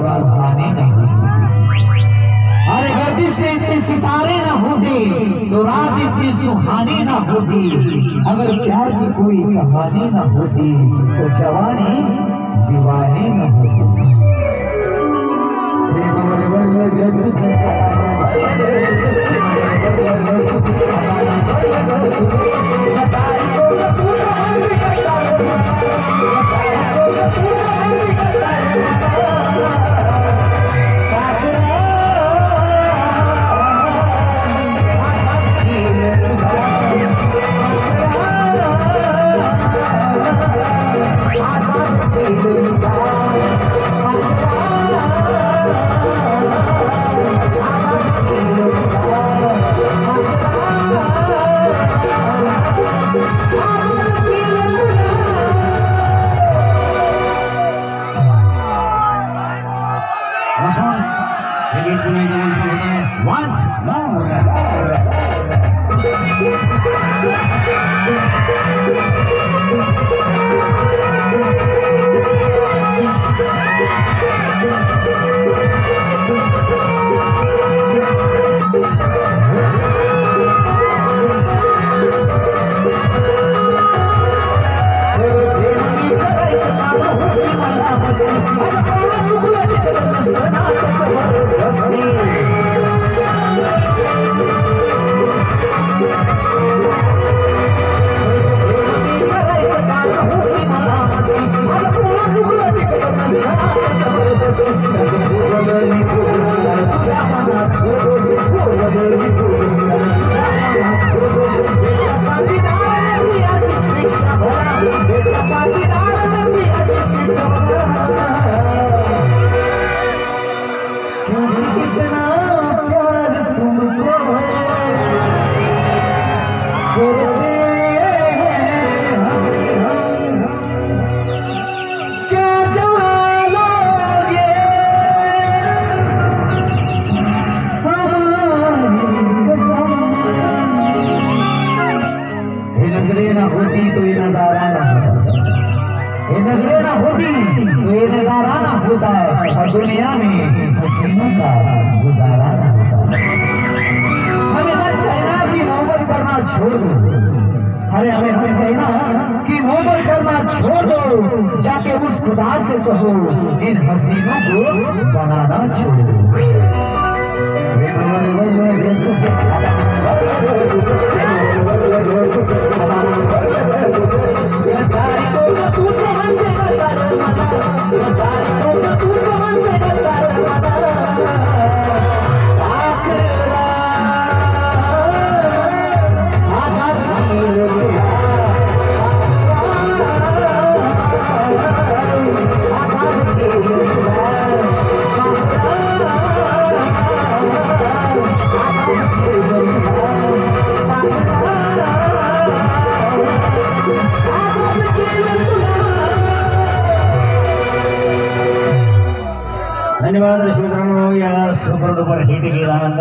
सुहानी न होती। अरे गर्दिश में इतने सितारे न होते तो रात इतनी सुहानी न होती। अगर प्यार की कोई कहानी न होती तो जवानी दीवानी न होती। और दुनिया में हसीनों का गुजारा न होता। हमें मत कहना कि मोहब्बत करना छोड़ दो। अरे हमें कहना कि मोहब्बत करना छोड़ दो। जाके उस खुदा से कहो इन हसीनों को बनाना छोड़ दो। धन्यवाद श्रोतांनो, या सुपर डुपर हिट गेल्यानंतर